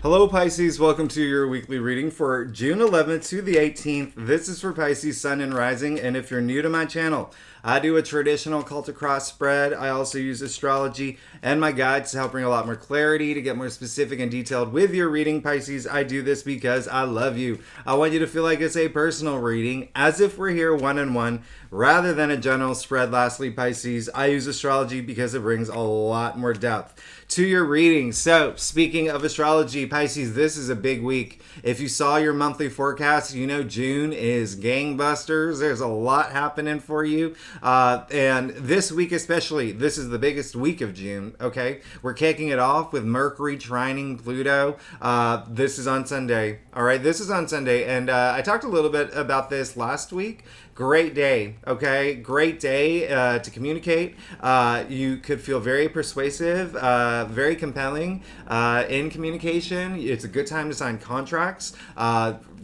Hello Pisces, welcome to your weekly reading for June 11th to the 18th. This is for Pisces, Sun and Rising, and if you're new to my channel, I do a traditional cultic cross spread. I also use astrology and my guides to help bring a lot more clarity, to get more specific and detailed with your reading, Pisces. I do this because I love you. I want you to feel like it's a personal reading, as if we're here one-on-one, rather than a general spread. Lastly, Pisces, I use astrology because it brings a lot more depth to your reading. So, speaking of astrology, Pisces, this is a big week. If you saw your monthly forecast, you know June is gangbusters. There's a lot happening for you. And this week especially, this is the biggest week of June, okay? We're kicking it off with Mercury trining Pluto. This is on Sunday, all right? This is on Sunday, and I talked a little bit about this last week. Great day, okay? Great day to communicate. You could feel very persuasive, very compelling in communication. It's a good time to sign contracts.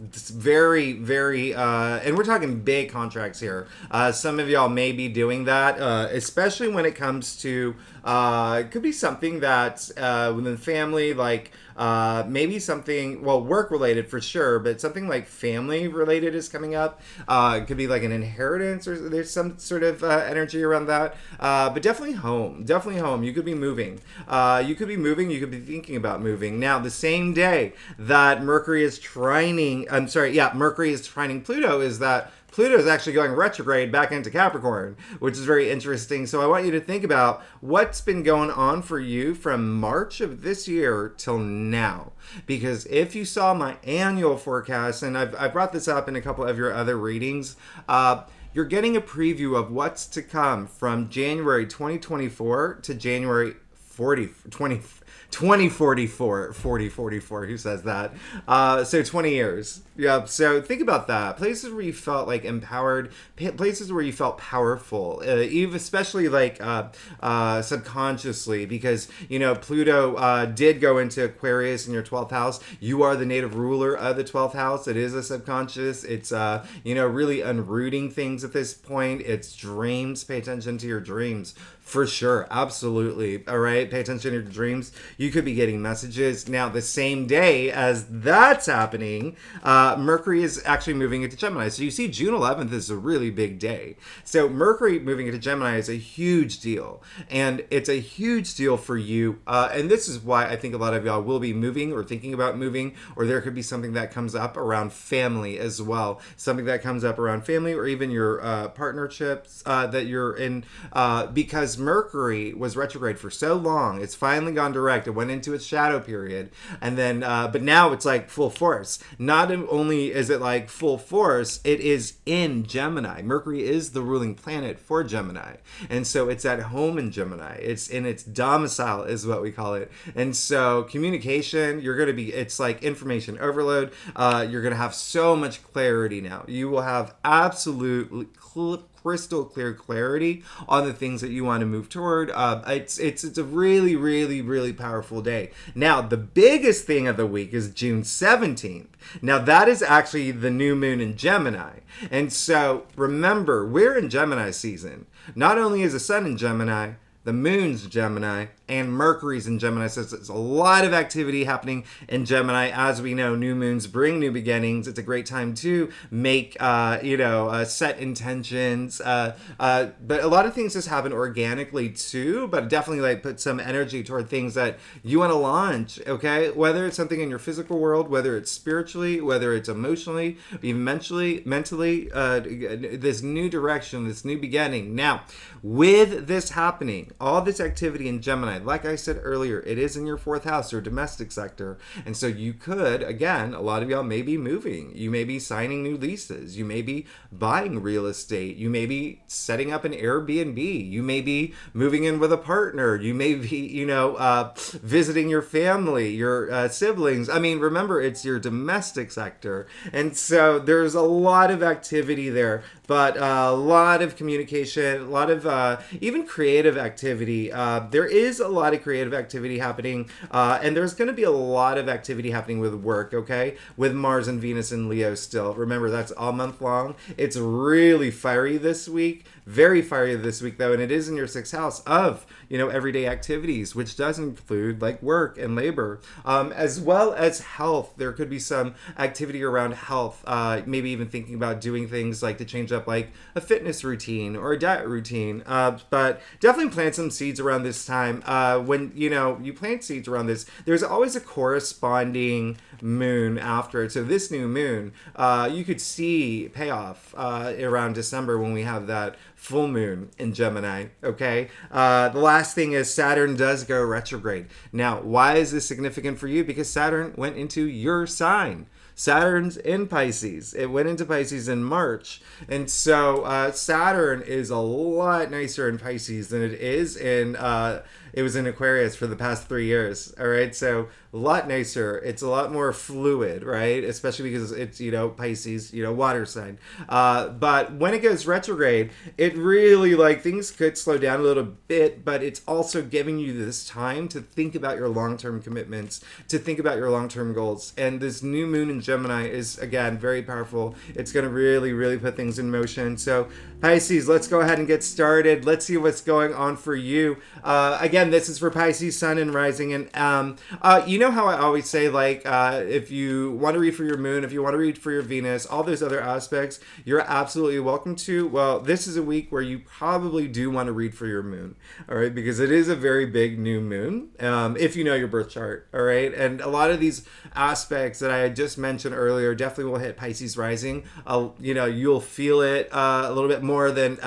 It's very, very, and we're talking big contracts here. Some of y'all may be doing that, especially when it comes to, it could be something that within the family, like maybe something, well, work related for sure, but something like family related is coming up. It could be like an inheritance, or there's some sort of energy around that. But definitely home. Definitely home. You could be moving. You could be moving. You could be thinking about moving. Now, the same day that Mercury is trining, Mercury is trining Pluto, is that Pluto is actually going retrograde back into Capricorn, which is very interesting. So I want you to think about what's been going on for you from March of this year till now. Because if you saw my annual forecast, and I've brought this up in a couple of your other readings, you're getting a preview of what's to come from January 2024 to January 2044. Who says that? So 20 years. Yeah. So think about that. Places where you felt like empowered, places where you felt powerful, even especially like subconsciously, because you know Pluto did go into Aquarius in your 12th house. You are the native ruler of the 12th house. It is a subconscious. It's really unrooting things at this point. It's dreams. Pay attention to your dreams. For sure, absolutely. All right, pay attention to your dreams. You could be getting messages. Now, the same day as that's happening, Mercury is actually moving into Gemini. So you see June 11th is a really big day. So Mercury moving into Gemini is a huge deal. And it's a huge deal for you. And this is why I think a lot of y'all will be moving or thinking about moving, or there could be something that comes up around family as well. Something that comes up around family, or even your partnerships that you're in, because Mercury was retrograde for so long. It's finally gone direct. It went into its shadow period, and then but now it's like full force. Not only is it like full force, it is in Gemini. Mercury is the ruling planet for Gemini, and so it's at home in Gemini. It's in its domicile, is what we call it. And so communication, it's like information overload. You're gonna have so much clarity now. You will have absolutely crystal clear clarity on the things that you want to move toward. It's a really, really, really powerful day. Now, the biggest thing of the week is June 17th. Now, that is actually the new moon in Gemini. And so, remember, we're in Gemini season. Not only is the sun in Gemini, the moon's Gemini, and Mercury's in Gemini. So it's a lot of activity happening in Gemini. As we know, new moons bring new beginnings. It's a great time to make, set intentions. But a lot of things just happen organically too, but definitely like put some energy toward things that you want to launch, okay? Whether it's something in your physical world, whether it's spiritually, whether it's emotionally, even mentally, this new direction, this new beginning. Now, with this happening, all this activity in Gemini, like I said earlier, it is in your 4th house, your domestic sector. And so you could, again, a lot of y'all may be moving. You may be signing new leases. You may be buying real estate. You may be setting up an Airbnb. You may be moving in with a partner. You may be, visiting your family, your siblings. I mean, remember, it's your domestic sector. And so there's a lot of activity there, but a lot of communication, a lot of even creative activity. There is a lot of creative activity happening, and there's going to be a lot of activity happening with work, okay? With Mars and Venus and Leo still. Remember, that's all month long. It's really fiery this week, very fiery this week though, and it is in your sixth house of, everyday activities, which does include like work and labor, as well as health. There could be some activity around health, maybe even thinking about doing things like to change up like a fitness routine or a diet routine, but definitely plant some seeds around this time. When you plant seeds around this, there's always a corresponding moon after it. So this new moon, you could see payoff around December when we have that full moon in Gemini, okay? The last thing is Saturn does go retrograde. Now, why is this significant for you? Because Saturn went into your sign. Saturn's in Pisces. It went into Pisces in March. And so Saturn is a lot nicer in Pisces than it is it was in Aquarius for the past 3 years. All right. So a lot nicer. It's a lot more fluid, right? Especially because it's, Pisces, water sign. But when it goes retrograde, it really things could slow down a little bit, but it's also giving you this time to think about your long-term commitments, to think about your long-term goals. And this new moon in Gemini is, again, very powerful. It's going to really, really put things in motion. So Pisces, let's go ahead and get started. Let's see what's going on for you. Again, this is for Pisces, Sun, and Rising. And you know how I always say, if you want to read for your moon, if you want to read for your Venus, all those other aspects, you're absolutely welcome to. Well, this is a week where you probably do want to read for your moon, all right? Because it is a very big new moon, if you know your birth chart, all right? And a lot of these aspects that I had just mentioned earlier definitely will hit Pisces rising. You'll feel it a little bit more than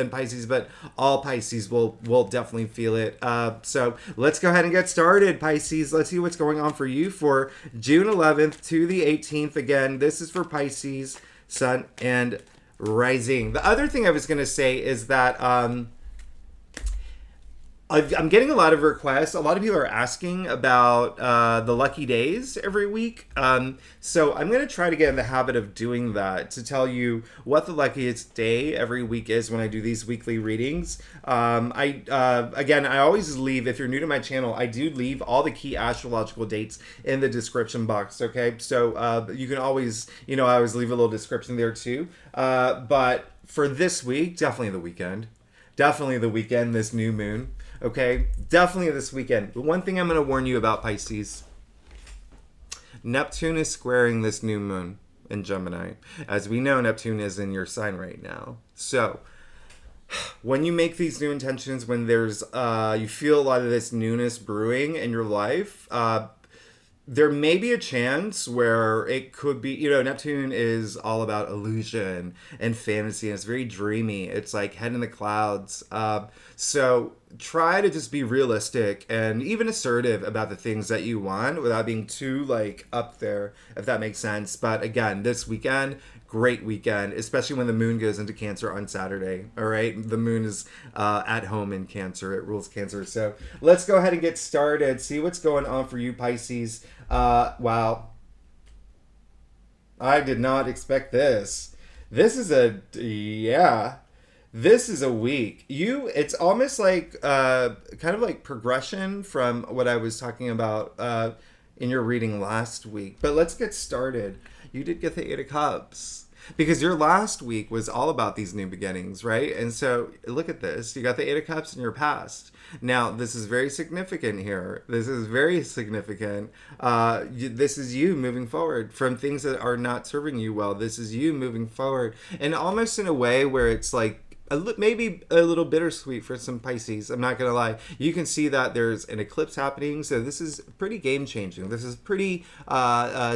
Pisces, but all Pisces will definitely feel it. So let's go ahead and get started, Pisces. Let's see what's going on for you for June 11th to the 18th. Again, this is for Pisces, Sun, and Rising. The other thing I was going to say is that I'm getting a lot of requests. A lot of people are asking about the lucky days every week. So I'm going to try to get in the habit of doing that, to tell you what the luckiest day every week is when I do these weekly readings. I always leave, if you're new to my channel, I do leave all the key astrological dates in the description box, okay? So you can always, I always leave a little description there too. But for this week, definitely the weekend. Definitely the weekend, this new moon. Okay, definitely this weekend. But one thing I'm going to warn you about, Pisces, Neptune is squaring this new moon in Gemini. As we know, Neptune is in your sign right now. So when you make these new intentions, when there's you feel a lot of this newness brewing in your life, there may be a chance where it could be, Neptune is all about illusion and fantasy, and it's very dreamy. It's like head in the clouds. So try to just be realistic and even assertive about the things that you want without being too up there, if that makes sense. But again, this weekend, great weekend, especially when the moon goes into Cancer on Saturday. All right, the moon is at home in Cancer. It rules Cancer. So let's go ahead and get started. See what's going on for you, Pisces. Wow, I did not expect this. This is a week. It's almost like kind of like progression from what I was talking about in your reading last week. But let's get started. You did get the Eight of Cups, because your last week was all about these new beginnings, right? And so look at this. You got the Eight of Cups in your past. Now, this is very significant here. This is very significant. This is you moving forward from things that are not serving you well. This is you moving forward. And almost in a way where it's like, maybe a little bittersweet for some Pisces. I'm not going to lie. You can see that there's an eclipse happening. So this is pretty game-changing. This is pretty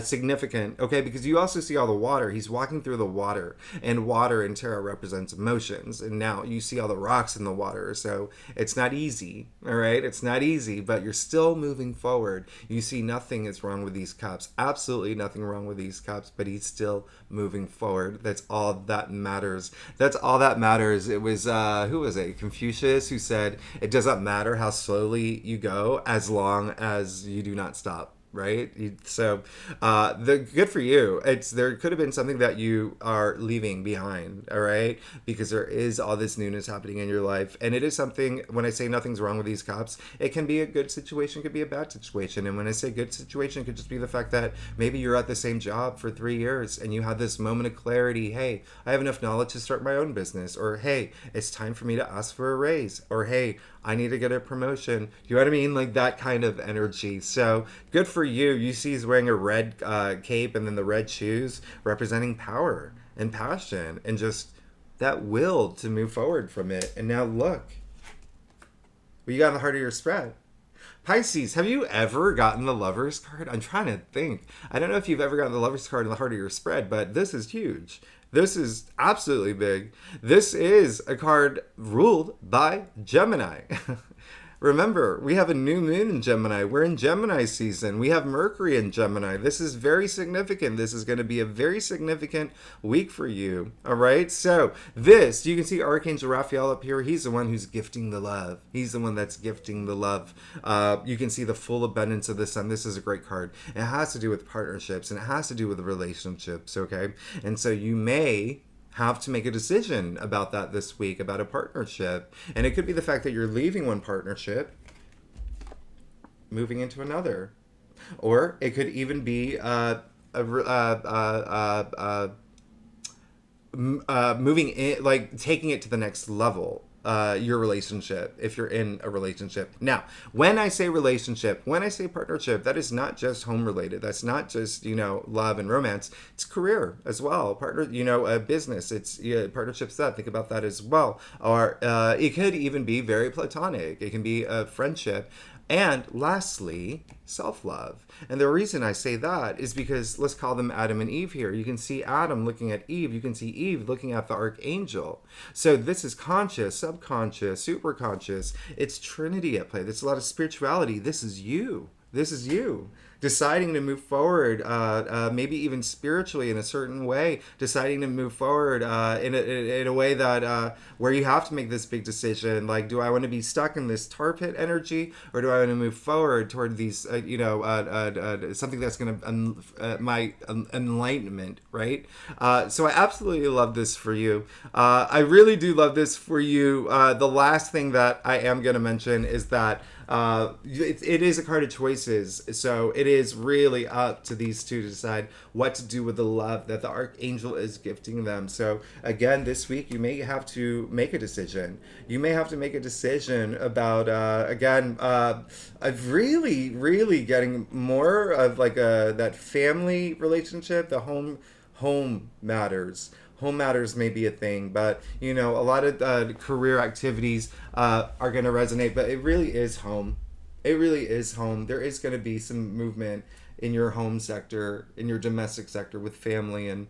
significant, okay? Because you also see all the water. He's walking through the water. And water in tarot represents emotions. And now you see all the rocks in the water. So it's not easy, all right? It's not easy, but you're still moving forward. You see nothing is wrong with these cups. Absolutely nothing wrong with these cups, but he's still moving forward. That's all that matters. That's all that matters. It was, who was it? Confucius, who said, it doesn't matter how slowly you go as long as you do not stop. right? So the good for you. There could have been something that you are leaving behind, all right? Because there is all this newness happening in your life, and it is something. When I say nothing's wrong with these cups, it can be a good situation, could be a bad situation. And when I say good situation, it could just be the fact that maybe you're at the same job for 3 years and you had this moment of clarity. Hey, I have enough knowledge to start my own business, or hey, it's time for me to ask for a raise, or hey, I need to get a promotion. You know what I mean? Like that kind of energy. So good for you. You see he's wearing a red cape and then the red shoes representing power and passion and just that will to move forward from it. And now look, what you got in the heart of your spread. Pisces, have you ever gotten the Lover's card? I'm trying to think. I don't know if you've ever gotten the Lover's card in the heart of your spread, but this is huge. This is absolutely big. This is a card ruled by Gemini. Remember, we have a new moon in Gemini. We're in Gemini season. We have Mercury in Gemini. This is very significant. This is going to be a very significant week for you. All right? So this, you can see Archangel Raphael up here. He's the one who's gifting the love. He's the one that's gifting the love. You can see the full abundance of the sun. This is a great card. It has to do with partnerships, and it has to do with relationships, okay? And so you may have to make a decision about that this week, about a partnership. And it could be the fact that you're leaving one partnership, moving into another. Or it could even be moving in, like taking it to the next level. Your relationship, if you're in a relationship. Now, when I say relationship, when I say partnership, that is not just home related. That's not just, love and romance. It's career as well. A business. It's partnerships that. Think about that as well. Or it could even be very platonic. It can be a friendship. And lastly, self-love. And the reason I say that is because let's call them Adam and Eve here. You can see Adam looking at Eve. You can see Eve looking at the archangel. So this is conscious, subconscious, superconscious. It's Trinity at play. There's a lot of spirituality. This is you. This is you. Deciding to move forward, maybe even spiritually in a certain way, deciding to move forward in a way that where you have to make this big decision, like, do I want to be stuck in this tar pit energy, or do I want to move forward toward these, something that's going to, my enlightenment, right? So I absolutely love this for you. I really do love this for you. The last thing that I am going to mention is that it is a card of choices, so it is really up to these two to decide what to do with the love that the archangel is gifting them. So again, this week you may have to make a decision. You may have to make a decision about really getting more of like that family relationship. The home matters. Home matters may be a thing, but a lot of career activities are going to resonate, but it really is home. It really is home. There is going to be some movement in your home sector, in your domestic sector, with family and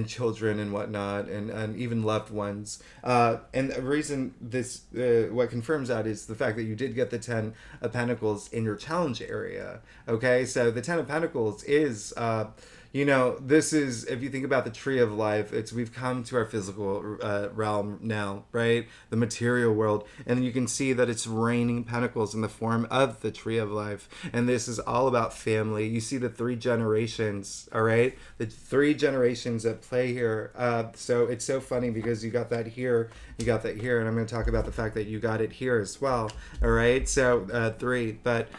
children and whatnot, and even loved ones. And the reason this, what confirms that is the fact that you did get the 10 of Pentacles in your challenge area. Okay, so the 10 of Pentacles is... this is, if you think about the tree of life, we've come to our physical realm now, right? The material world. And you can see that it's raining pentacles in the form of the tree of life. And this is all about family. You see the 3 generations, all right? The 3 generations at play here. So it's so funny because you got that here, you got that here. And I'm going to talk about the fact that you got it here as well, all right? So 3. But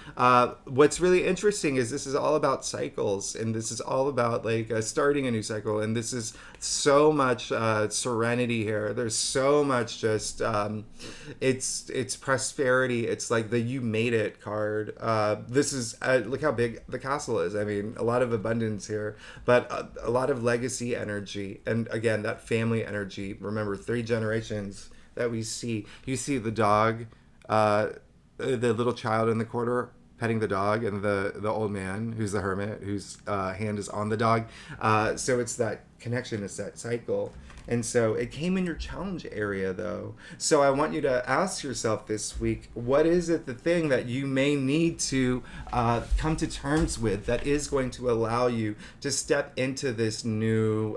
what's really interesting is this is all about cycles. And this is all about starting a new cycle, and this is so much serenity here. There's so much just it's prosperity. It's like the you made it card. This is look how big the castle is. I mean, a lot of abundance here, but a lot of legacy energy, and again that family energy. Remember, 3 generations that we see. You see the dog, the little child in the corner petting the dog, and the old man who's the hermit whose hand is on the dog. So it's that connection, it's that cycle. And so it came in your challenge area though. So I want you to ask yourself this week, what is it, the thing that you may need to come to terms with that is going to allow you to step into this new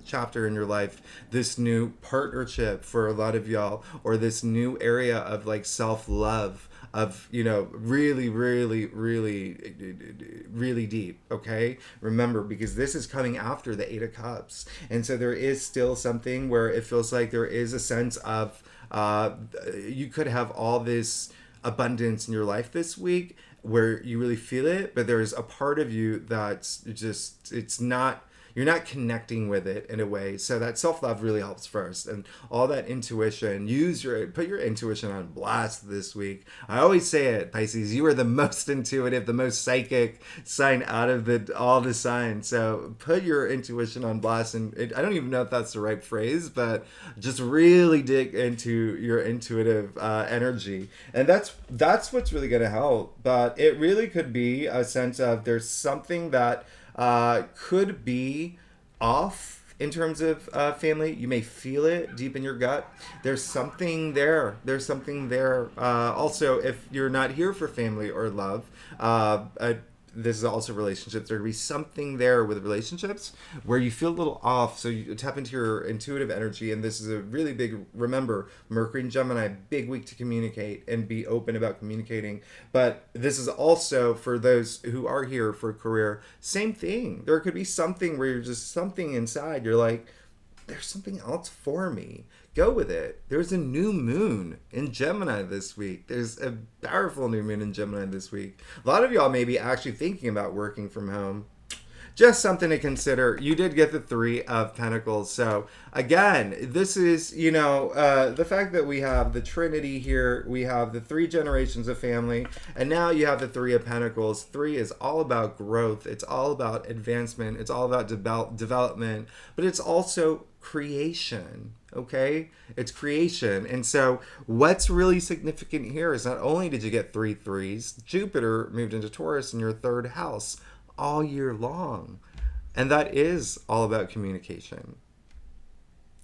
chapter in your life, this new partnership for a lot of y'all, or this new area of like self-love, really, really, really, really deep. Okay, remember, because this is coming after the Eight of Cups, and so there is still something where it feels like there is a sense of you could have all this abundance in your life this week where you really feel it, but there's a part of you that's just, it's not, you're not connecting with it in a way. So that self-love really helps first, and all that intuition, put your intuition on blast this week. I always say it, Pisces, you are the most intuitive, the most psychic sign out of all the signs. So put your intuition on blast, and I don't even know if that's the right phrase, but just really dig into your intuitive energy, and that's what's really going to help. But it really could be a sense of there's something that could be off in terms of family. You may feel it deep in your gut. There's something there. There's something there. Also, if you're not here for family or love, this is also relationships. There could be something there with relationships where you feel a little off. So you tap into your intuitive energy. And this is a really big, remember, Mercury and Gemini, big week to communicate and be open about communicating. But this is also for those who are here for career, same thing. There could be something where you're just something inside. You're like, there's something else for me. Go with it. There's a new moon in Gemini this week. There's a powerful new moon in Gemini this week. A lot of y'all may be actually thinking about working from home. Just something to consider. You did get the Three of Pentacles. So again, this is, the fact that we have the Trinity here, we have the 3 generations of family, and now you have the Three of Pentacles. 3 is all about growth. It's all about advancement. It's all about development, but it's also creation. Okay, it's creation. And so what's really significant here is not only did you get 3 threes, Jupiter moved into Taurus in your 3rd house all year long, and that is all about communication.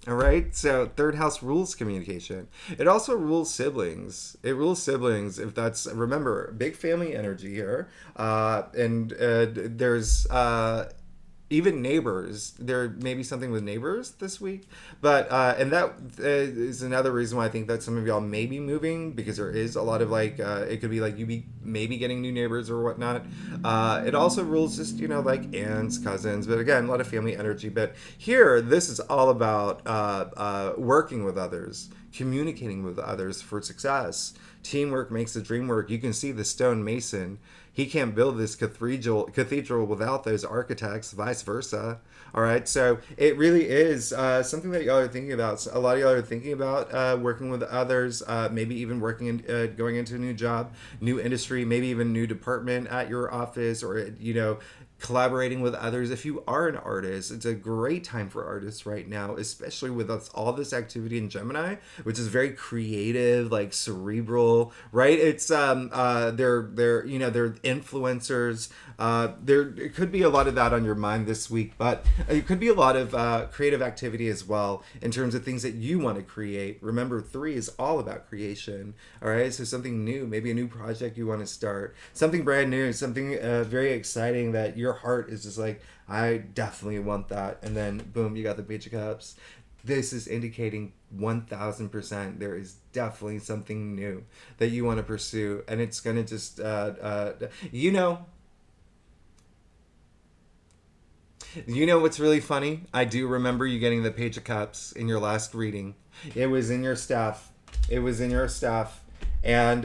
All right, so 3rd house rules communication. It also rules siblings. It rules siblings. If that's, remember, big family energy here, and there's even neighbors. There may be something with neighbors this week, but and that is another reason why I think that some of y'all may be moving, because there is a lot of it could be like you be maybe getting new neighbors or whatnot. It also rules just like aunts, cousins, but again, a lot of family energy. But here, this is all about working with others, communicating with others for success. Teamwork makes the dream work. You can see the stonemason. He can't build this cathedral without those architects, vice versa. All right, so it really is something that y'all are thinking about. A lot of y'all are thinking about working with others, maybe even going into a new job, new industry, maybe even new department at your office, or collaborating with others. If you are an artist, it's a great time for artists right now, especially with all this activity in Gemini, which is very creative, like cerebral, right? It's they're influencers. It could be a lot of that on your mind this week, but it could be a lot of creative activity as well in terms of things that you want to create. Remember, 3 is all about creation. All right, so something new, maybe a new project you want to start, something brand new, something very exciting that your heart is just like, I definitely want that. And then boom, you got the Page of Cups. This is indicating 1000% there is definitely something new that you want to pursue, and it's gonna just what's really funny? I do remember you getting the Page of Cups in your last reading. It was in your staff. And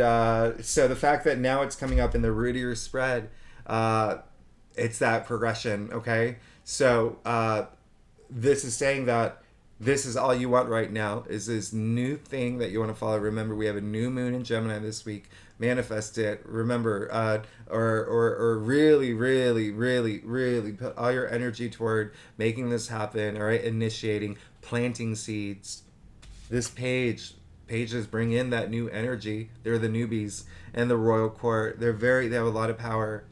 so the fact that now it's coming up in the root of your spread, it's that progression. Okay, so this is saying that this is all you want right now, is this new thing that you want to follow. Remember, we have a new moon in Gemini this week. Manifest it. Remember, or really, really, really, really put all your energy toward making this happen. All right, initiating, planting seeds. This pages bring in that new energy. They're the newbies and the royal court. They have a lot of power.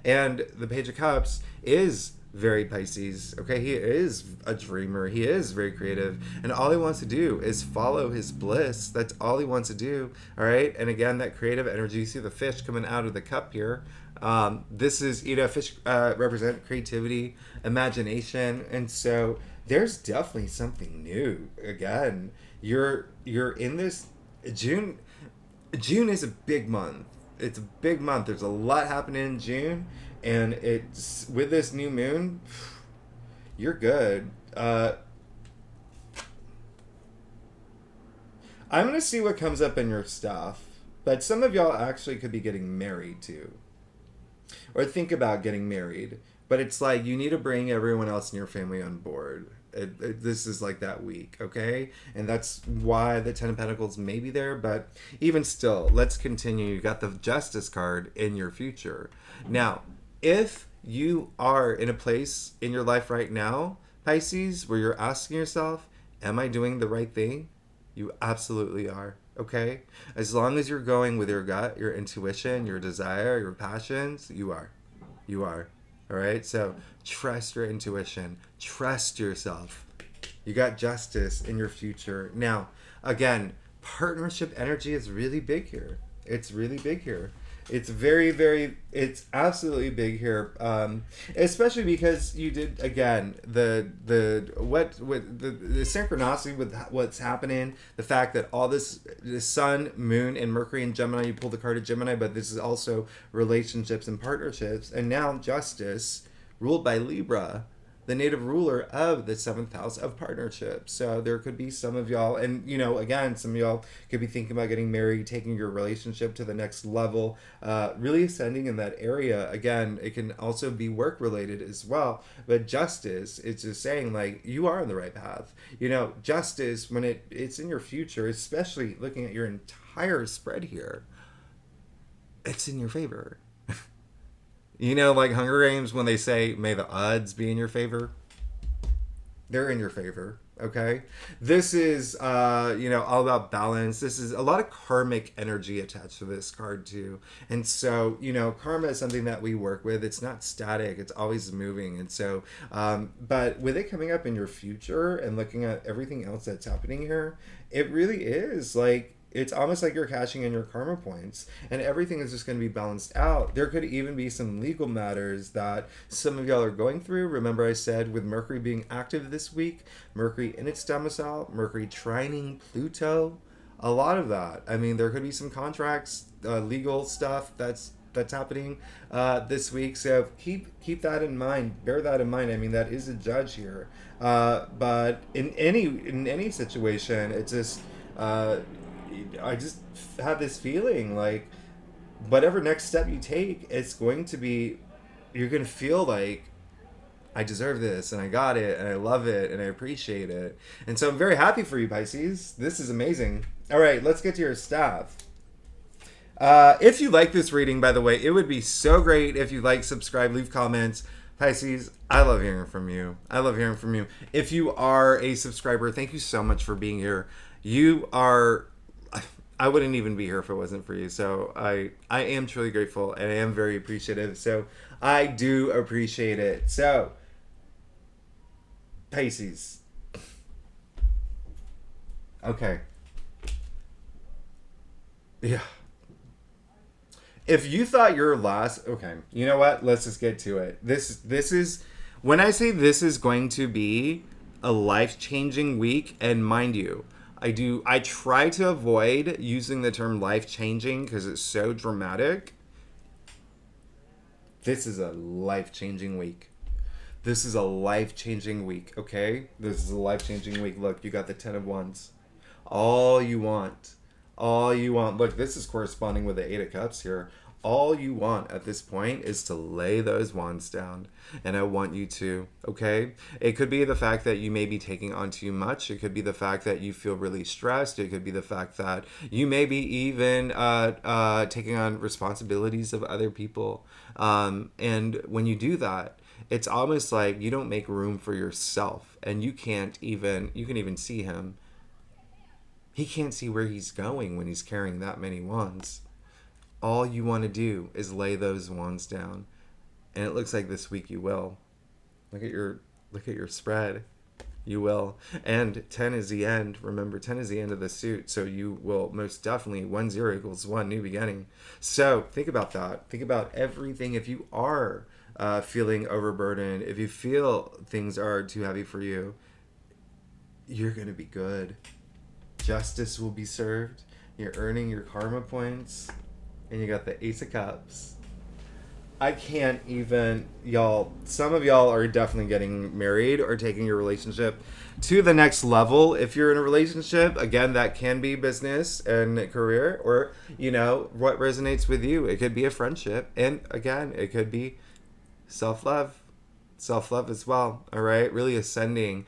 And the Page of Cups is very Pisces. Okay, he is a dreamer. He is very creative, and all he wants to do is follow his bliss. That's all he wants to do. All right, and again, that creative energy. You see the fish coming out of the cup here. This is, fish represent creativity, imagination, and so there's definitely something new. Again, you're in this June. June is a big month. It's a big month. There's a lot happening in June, and it's with this new moon, you're good. I'm gonna see what comes up in your stuff, but some of y'all actually could be getting married too, or think about getting married. But it's like you need to bring everyone else in your family on board. This is like that week, okay? And that's why the Ten of Pentacles may be there. But even still, let's continue. You got the Justice card in your future. Now, if you are in a place in your life right now, Pisces, where you're asking yourself, am I doing the right thing? You absolutely are. Okay? As long as you're going with your gut, your intuition, your desire, your passions, you are. You are. All right? So trust your intuition. Trust yourself. You got justice in your future. Now, again, partnership energy is really big here. It's really big here. It's very, very, it's absolutely big here, especially because you did again the what with the synchronicity with what's happening, the fact that all this the Sun, Moon, and Mercury in Gemini. You pull the card of Gemini, but this is also relationships and partnerships, and now Justice, ruled by Libra, the native ruler of the seventh house of partnerships. So there could be some of y'all, and again, some of y'all could be thinking about getting married, taking your relationship to the next level, really ascending in that area. Again, it can also be work related as well. But justice, it's just saying like you are on the right path. Justice when it's in your future, especially looking at your entire spread here, it's in your favor. Like Hunger Games when they say, may the odds be in your favor. They're in your favor, okay? This is, all about balance. This is a lot of karmic energy attached to this card, too. And so, karma is something that we work with. It's not static. It's always moving. And so, but with it coming up in your future and looking at everything else that's happening here, it really is like, it's almost like you're cashing in your karma points and everything is just going to be balanced out. There could even be some legal matters that some of y'all are going through. Remember I said with Mercury being active this week, Mercury in its domicile, Mercury trining Pluto, a lot of that. I mean, there could be some contracts, legal stuff that's happening this week. So keep that in mind. Bear that in mind. I mean, that is a judge here. But in any situation, it's just I just have this feeling like whatever next step you take, it's going to be, you're going to feel like I deserve this and I got it and I love it and I appreciate it. And so I'm very happy for you, Pisces. This is amazing. All right, let's get to your staff. If you like this reading, by the way, it would be so great if you like, subscribe, leave comments. Pisces, I love hearing from you. I love hearing from you. If you are a subscriber, thank you so much for being here. You are, I wouldn't even be here if it wasn't for you. So I am truly grateful and I am very appreciative. So I do appreciate it. So Pisces. Okay. Yeah. If you thought your last, okay, you know what? Let's just get to it. This is, when I say this is going to be a life-changing week, and mind you, I try to avoid using the term life-changing because it's so dramatic. This is a life-changing week. This is a life-changing week, okay? This is a life-changing week. Look, you got the 10 of Wands. All you want. All you want. Look, this is corresponding with the 8 of Cups here. All you want at this point is to lay those wands down. And I want you to, okay? It could be the fact that you may be taking on too much. It could be the fact that you feel really stressed. It could be the fact that you may be even taking on responsibilities of other people. And when you do that, it's almost like you don't make room for yourself. And you can even see him. He can't see where he's going when he's carrying that many wands. All you want to do is lay those wands down. And it looks like this week you will. Look at your spread. You will. And 10 is the end. Remember, 10 is the end of the suit. So you will most definitely, 1 0 equals 1, new beginning. So think about that. Think about everything. If you are feeling overburdened, if you feel things are too heavy for you, you're going to be good. Justice will be served. You're earning your karma points. And you got the Ace of Cups. I can't even, y'all. Some of y'all are definitely getting married or taking your relationship to the next level. If you're in a relationship, again, that can be business and career, or, you know, what resonates with you. It could be a friendship. And again, it could be self-love. Self-love as well. All right. Really ascending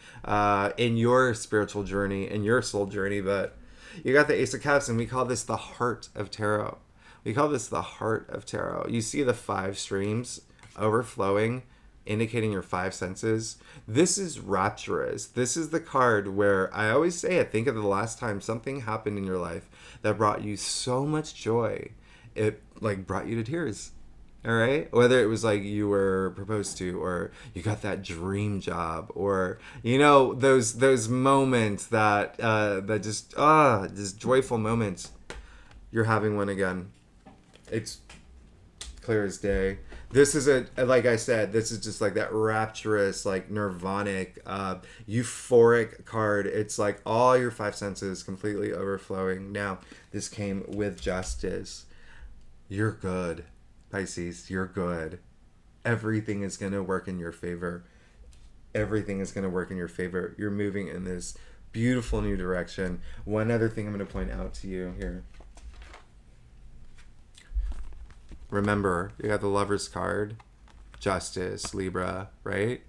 in your spiritual journey, in your soul journey. But you got the Ace of Cups, and we call this the heart of tarot. We call this the heart of tarot. You see the 5 streams overflowing, indicating your 5 senses. This is rapturous. This is the card where I always say it. Think of the last time something happened in your life that brought you so much joy. It like brought you to tears. All right, whether it was like you were proposed to, or you got that dream job, or you know those moments that that just joyful moments. You're having one again. It's clear as day. This is like I said, this is just like that rapturous, like nirvanic, euphoric card. It's like all your 5 senses completely overflowing. Now, this came with justice. You're good, Pisces. You're good. Everything is going to work in your favor. Everything is going to work in your favor. You're moving in this beautiful new direction. One other thing I'm going to point out to you here. Remember, you got the Lover's card, Justice, Libra, right?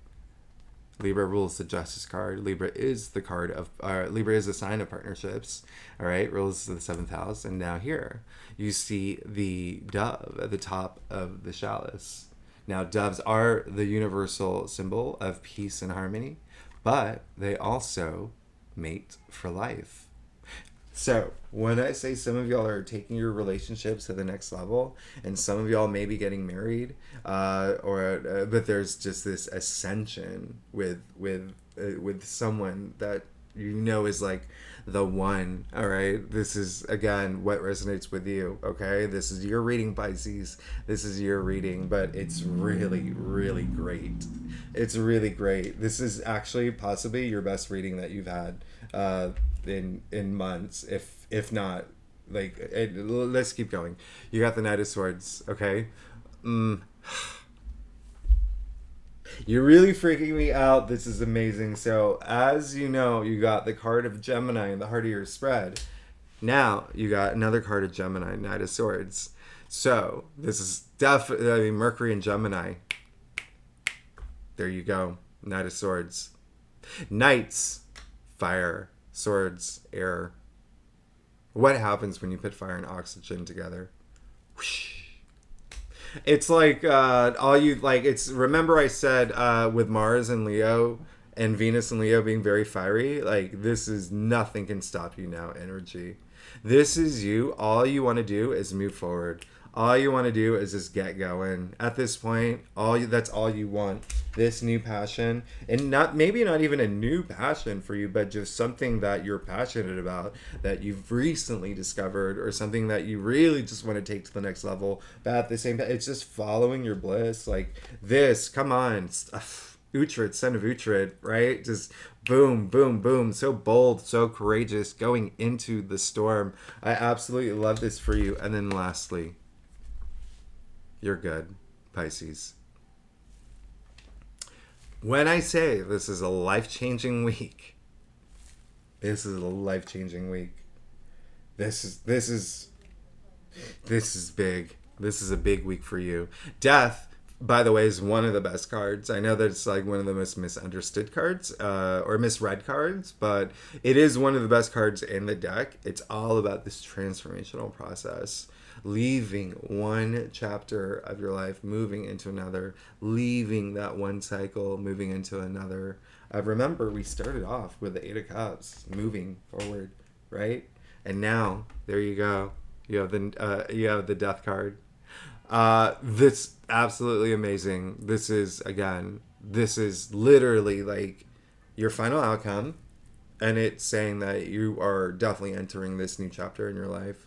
Libra rules the Justice card. Libra is the card of, Libra is the sign of partnerships, all right? Rules the 7th house. And now here, you see the dove at the top of the chalice. Now, doves are the universal symbol of peace and harmony, but they also mate for life. So, when I say some of y'all are taking your relationships to the next level, and some of y'all may be getting married, but there's just this ascension with someone that you know is like the one. All right, this is again what resonates with you. Okay, this is your reading, Pisces. This is your reading, but it's really, really great. It's really great. This is actually possibly your best reading that you've had. In months, if not, like let's keep going. You got the Knight of Swords, okay? You're really freaking me out. This is amazing. So as you know, you got the card of Gemini in the heart of your spread. Now you got another card of Gemini, Knight of Swords. So this is definitely Mercury and Gemini. There you go, Knight of Swords. Knights, fire. Swords, air. What happens when you put fire and oxygen together? Whoosh. It's like remember I said with Mars and Leo and Venus and Leo being very fiery, like this is nothing can stop you now energy. This is you. All you want to do is move forward. All you want to do is just get going. At this point, that's all you want. This new passion, and maybe not even a new passion for you, but just something that you're passionate about, that you've recently discovered, or something that you really just want to take to the next level. But at the same time, it's just following your bliss. Like this, come on, Uhtred, son of Uhtred, right? Just boom, boom, boom. So bold, so courageous, going into the storm. I absolutely love this for you. And then lastly, you're good, Pisces. When I say this is a life-changing week, this is a life-changing week. This is big. This is a big week for you. Death, by the way, is one of the best cards. I know that it's like one of the most misunderstood cards or misread cards, but it is one of the best cards in the deck. It's all about this transformational process. Leaving one chapter of your life, moving into another, leaving that one cycle, moving into another. Remember, we started off with the 8 of Cups, moving forward, right? And now, there you go. You have the Death card. This absolutely amazing. This is literally like your final outcome, and it's saying that you are definitely entering this new chapter in your life.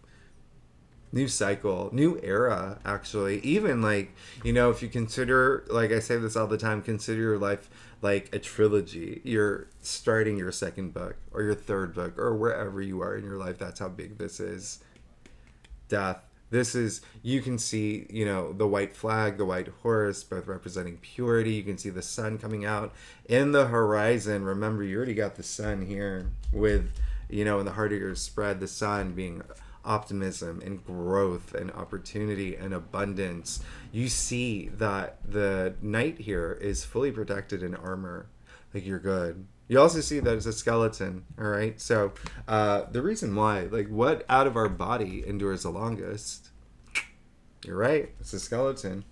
New cycle, new era, actually. Even like, if you consider, like I say this all the time, consider your life like a trilogy. You're starting your second book or your third book or wherever you are in your life. That's how big this is. Death. This is, you can see, the white flag, the white horse, both representing purity. You can see the sun coming out in the horizon. Remember, you already got the sun here with, in the heart of your spread, the sun being optimism and growth and opportunity and abundance. You see that the knight here is fully protected in armor. Like, you're good. You also see that it's a skeleton, all right? So the reason why, like, what out of our body endures the longest? You're right. It's a skeleton.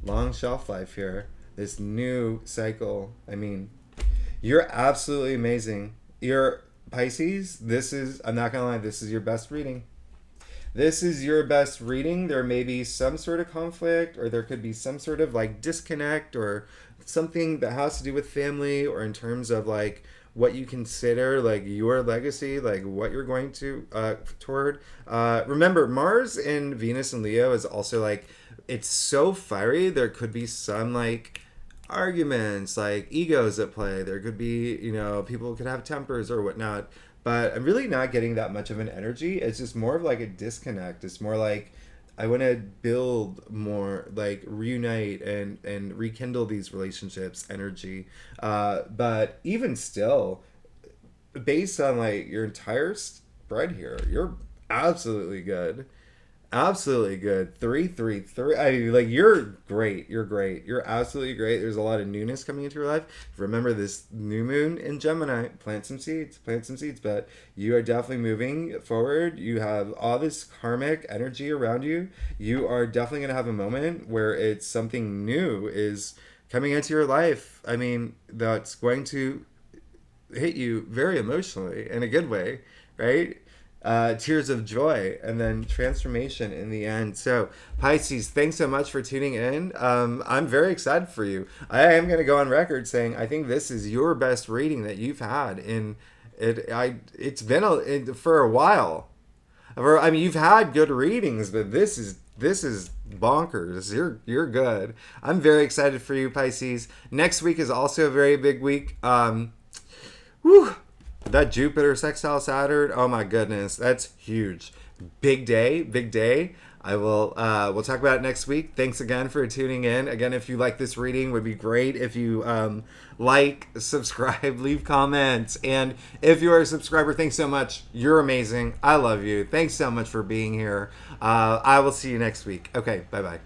Long shelf life here. This new cycle. I mean, you're absolutely amazing. You're Pisces. I'm not going to lie, this is your best reading. This is your best reading. There may be some sort of conflict, or there could be some sort of like disconnect, or something that has to do with family, or in terms of like what you consider like your legacy, like what you're going to toward. Remember, Mars and Venus and Leo is also like, it's so fiery. There could be some like arguments, like egos at play. There could be, people could have tempers or whatnot. But I'm really not getting that much of an energy. It's just more of like a disconnect. It's more like I want to build more, like reunite and rekindle these relationships energy. But even still, based on like your entire spread here, you're absolutely good. Absolutely good. 333. I mean, like, you're great. You're great. You're absolutely great. There's a lot of newness coming into your life. Remember this new moon in Gemini. Plant some seeds. Plant some seeds. But you are definitely moving forward. You have all this karmic energy around you. You are definitely going to have a moment where it's something new is coming into your life. I mean, that's going to hit you very emotionally in a good way, right? Tears of joy, and then transformation in the end. So Pisces, thanks so much for tuning in. I'm very excited for you. I am going to go on record saying I think this is your best reading that you've had in it. It's been for a while. I mean, you've had good readings, but this is bonkers. You're good. I'm very excited for you, Pisces. Next week is also a very big week. Whew. That Jupiter sextile Saturn, oh my goodness, that's huge. Big day, big day. We'll talk about it next week. Thanks again for tuning in. Again, if you like this reading, would be great if you like, subscribe, leave comments. And if you are a subscriber, thanks so much. You're amazing. I love you. Thanks so much for being here. I will see you next week. Okay, bye-bye.